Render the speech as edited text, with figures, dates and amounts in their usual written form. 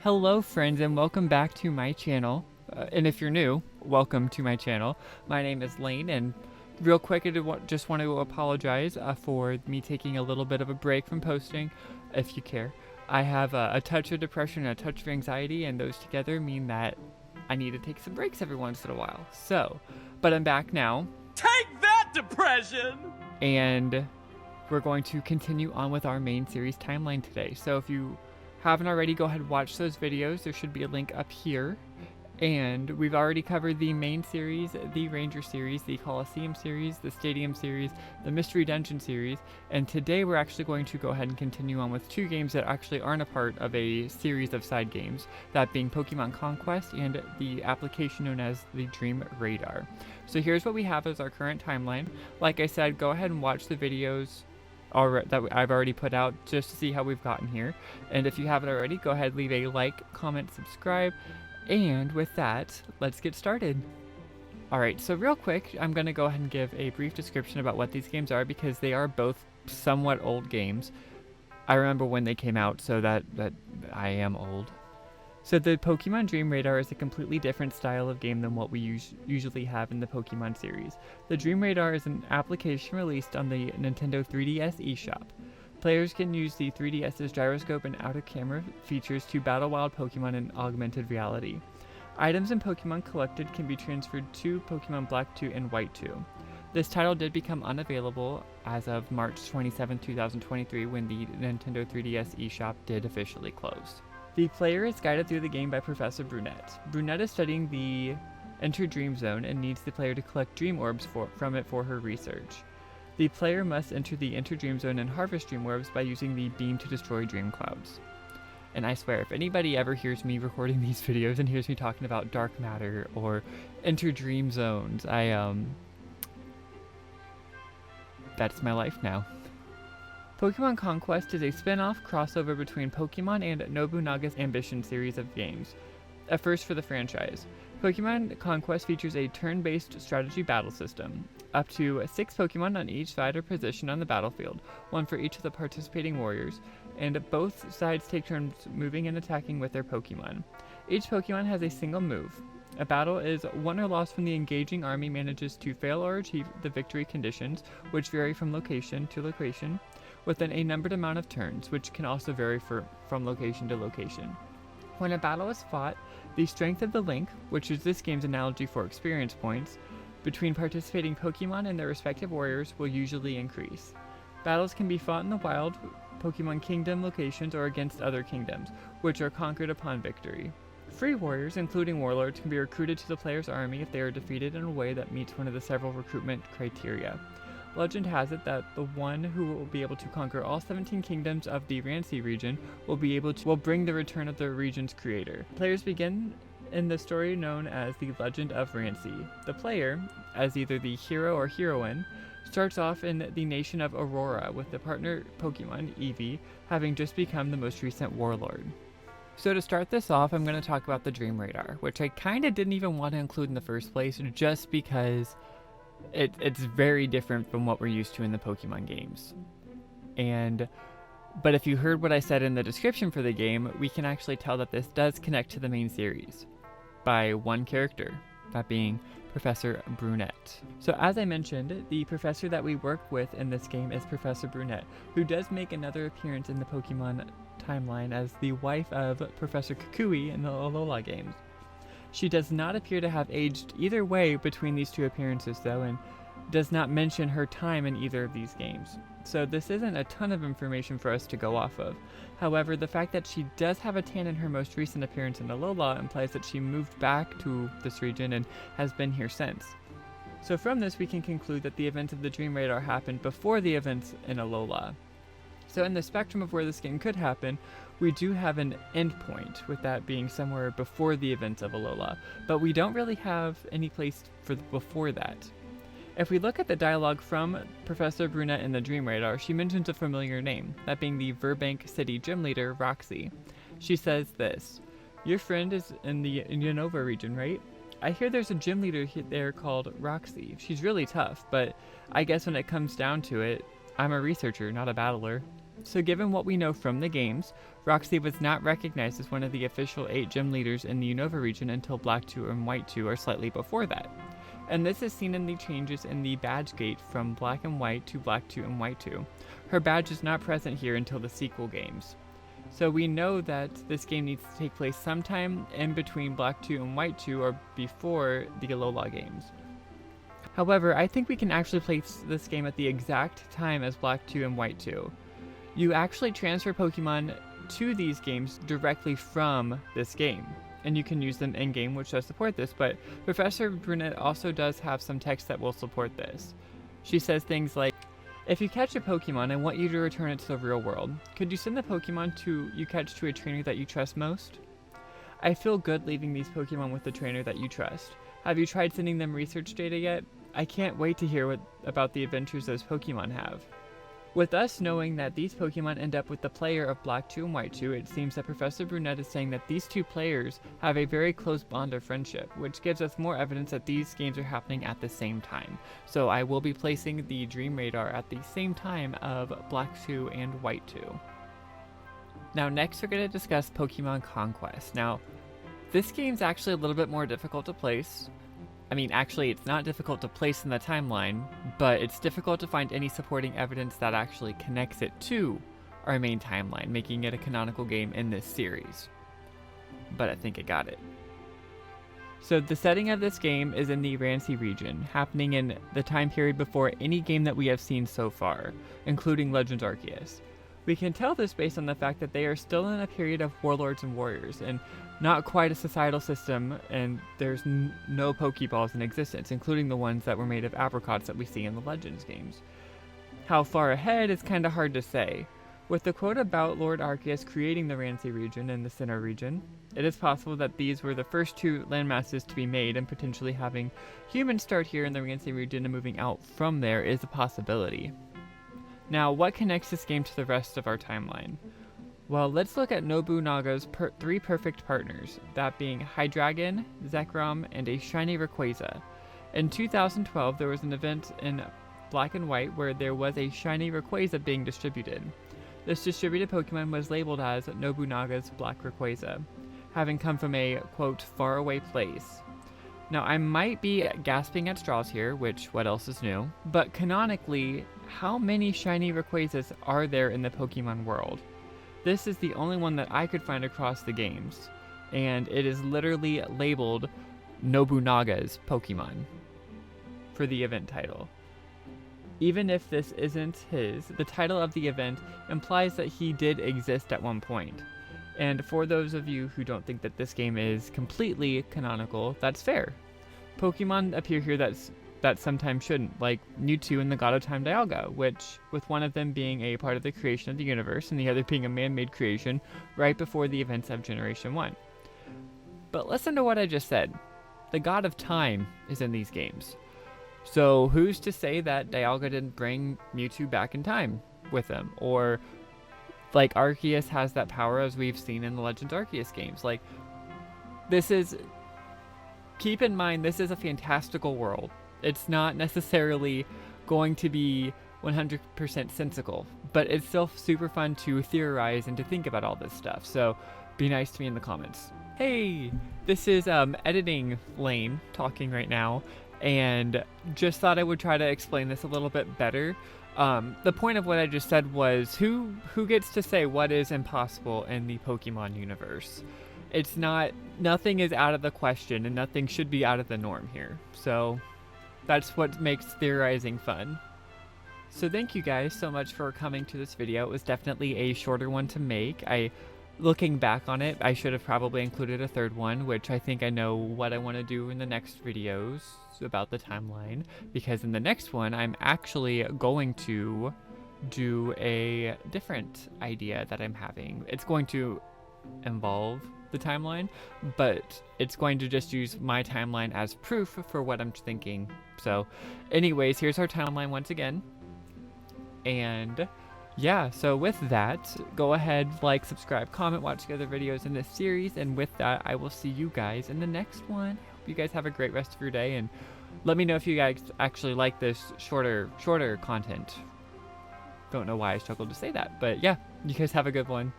Hello friends and welcome back to my channel. And if you're new, welcome to my channel. My name is Lane, and real quick I just want to apologize for me taking a little bit of a break from posting, if you care. I have a touch of depression and a touch of anxiety, and those together mean that I need to take some breaks every once in a while. But I'm back now. Take that, depression! And we're going to continue on with our main series timeline today. So if you haven't already, go ahead and watch those videos. There should be a link up here. And we've already covered the main series, the Ranger series, the Coliseum series, the Stadium series, the Mystery Dungeon series, and today we're actually going to go ahead and continue on with two games that actually aren't a part of a series of side games, that being Pokémon Conquest and the application known as the Dream Radar. So here's what we have as our current timeline. Like I said, go ahead and watch the videos that I've already put out just to see how we've gotten here. And if you haven't already, go ahead, leave a like, comment, subscribe, and with that, let's get started. Alright, so real quick, I'm going to go ahead and give a brief description about what these games are because they are both somewhat old games. I remember when they came out, so that I am old. So the Pokemon Dream Radar is a completely different style of game than what we usually have in the Pokemon series. The Dream Radar is an application released on the Nintendo 3DS eShop. Players can use the 3DS's gyroscope and out-of-camera features to battle wild Pokemon in augmented reality. Items and Pokemon collected can be transferred to Pokemon Black 2 and White 2. This title did become unavailable as of March 27, 2023 when the Nintendo 3DS eShop did officially close. The player is guided through the game by Professor Brunette. Brunette is studying the Enter Dream Zone and needs the player to collect dream orbs from it for her research. The player must enter the Enter Dream Zone and harvest dream orbs by using the beam to destroy dream clouds. And I swear, if anybody ever hears me recording these videos and hears me talking about dark matter or Enter Dream Zones, that's my life now. Pokemon Conquest is a spin-off crossover between Pokemon and Nobunaga's Ambition series of games, a first for the franchise. Pokemon Conquest features a turn-based strategy battle system. Up to 6 Pokemon on each side are positioned on the battlefield, one for each of the participating warriors, and both sides take turns moving and attacking with their Pokemon. Each Pokemon has a single move. A battle is won or lost when the engaging army manages to fail or achieve the victory conditions, which vary from location to location, within a numbered amount of turns, which can also vary from location to location. When a battle is fought, the strength of the link, which is this game's analogy for experience points, between participating Pokemon and their respective warriors will usually increase. Battles can be fought in the wild Pokemon Kingdom locations or against other kingdoms, which are conquered upon victory. Free warriors, including warlords, can be recruited to the player's army if they are defeated in a way that meets one of the several recruitment criteria. Legend has it that the one who will be able to conquer all 17 kingdoms of the Rancy region will bring the return of the region's creator. Players begin in the story known as the Legend of Rancy. The player, as either the hero or heroine, starts off in the nation of Aurora with the partner Pokemon, Eevee, having just become the most recent warlord. So to start this off, I'm going to talk about the Dream Radar, which I kind of didn't even want to include in the first place just because it's very different from what we're used to in the Pokemon games. But if you heard what I said in the description for the game, we can actually tell that this does connect to the main series by one character, that being Professor Brunette. So as I mentioned, the professor that we work with in this game is Professor Brunette, who does make another appearance in the Pokemon Timeline as the wife of Professor Kukui in the Alola games. She does not appear to have aged either way between these two appearances though, and does not mention her time in either of these games. So this isn't a ton of information for us to go off of. However, the fact that she does have a tan in her most recent appearance in Alola implies that she moved back to this region and has been here since. So from this we can conclude that the events of the Dream Radar happened before the events in Alola. So in the spectrum of where this game could happen, we do have an endpoint, with that being somewhere before the events of Alola, but we don't really have any place for before that. If we look at the dialogue from Professor Brunette in the Dream Radar, she mentions a familiar name, that being the Verbank City gym leader, Roxy. She says this: "Your friend is in the Unova region, right? I hear there's a gym leader there called Roxy. She's really tough, but I guess when it comes down to it, I'm a researcher, not a battler." So given what we know from the games, Roxy was not recognized as one of the official 8 gym leaders in the Unova region until Black 2 and White 2 or slightly before that. And this is seen in the changes in the badge gate from Black and White to Black 2 and White 2. Her badge is not present here until the sequel games. So we know that this game needs to take place sometime in between Black 2 and White 2 or before the Alola games. However, I think we can actually place this game at the exact time as Black 2 and White 2. You actually transfer Pokemon to these games directly from this game, and you can use them in-game, which does support this, but Professor Brunette also does have some text that will support this. She says things like, if you catch a Pokemon, I want you to return it to the real world. Could you send the Pokemon you catch to a trainer that you trust most? I feel good leaving these Pokemon with the trainer that you trust. Have you tried sending them research data yet? I can't wait to hear about the adventures those Pokemon have. With us knowing that these Pokemon end up with the player of Black 2 and White 2, it seems that Professor Brunette is saying that these two players have a very close bond of friendship, which gives us more evidence that these games are happening at the same time. So I will be placing the Dream Radar at the same time of Black 2 and White 2. Now next we're going to discuss Pokémon Conquest. Now, this game's actually a little bit more difficult to place. I mean, actually, it's not difficult to place in the timeline, but it's difficult to find any supporting evidence that actually connects it to our main timeline, making it a canonical game in this series. But I think I got it. So the setting of this game is in the Rancy region, happening in the time period before any game that we have seen so far, including Legends Arceus. We can tell this based on the fact that they are still in a period of warlords and warriors, and not quite a societal system, and there's no Pokeballs in existence, including the ones that were made of apricots that we see in the Legends games. How far ahead is kinda hard to say. With the quote about Lord Arceus creating the Rancy region and the Sinnoh region, it is possible that these were the first two landmasses to be made, and potentially having humans start here in the Rancy region and moving out from there is a possibility. Now, what connects this game to the rest of our timeline? Well, let's look at Nobunaga's 3 perfect partners, that being Hydreigon, Zekrom, and a shiny Rayquaza. In 2012, there was an event in Black and White where there was a shiny Rayquaza being distributed. This distributed Pokemon was labeled as Nobunaga's Black Rayquaza, having come from a, quote, faraway place. Now, I might be gasping at straws here, which, what else is new? But canonically, how many shiny Rayquazas are there in the Pokemon world? This is the only one that I could find across the games, and it is literally labeled Nobunaga's Pokemon for the event title. Even if this isn't his, the title of the event implies that he did exist at one point. And for those of you who don't think that this game is completely canonical, that's fair. Pokemon appear here that sometimes shouldn't, like Mewtwo and the God of Time Dialga, which, with one of them being a part of the creation of the universe and the other being a man-made creation right before the events of Generation 1. But listen to what I just said. The God of Time is in these games. So who's to say that Dialga didn't bring Mewtwo back in time with him? Or, like, Arceus has that power as we've seen in the Legends Arceus games. Like, keep in mind, this is a fantastical world. It's not necessarily going to be 100% sensical, but it's still super fun to theorize and to think about all this stuff. So be nice to me in the comments. Hey, this is editing Lane talking right now, and just thought I would try to explain this a little bit better. The point of what I just said was who gets to say what is impossible in the Pokemon universe? It's nothing is out of the question, and nothing should be out of the norm here. So that's what makes theorizing fun. So thank you guys so much for coming to this video. It was definitely a shorter one to make. Looking back on it, I should have probably included a third one, which I think I know what I want to do in the next videos about the timeline, because in the next one, I'm actually going to do a different idea that I'm having. It's going to involve the timeline, but it's going to just use my timeline as proof for what I'm thinking. So anyways, here's our timeline once again. And yeah, so with that, go ahead, like, subscribe, comment, watch the other videos in this series, and with that, I will see you guys in the next one. Hope you guys have a great rest of your day, and let me know if you guys actually like this shorter content. Don't know why I struggled to say that, but yeah, you guys have a good one.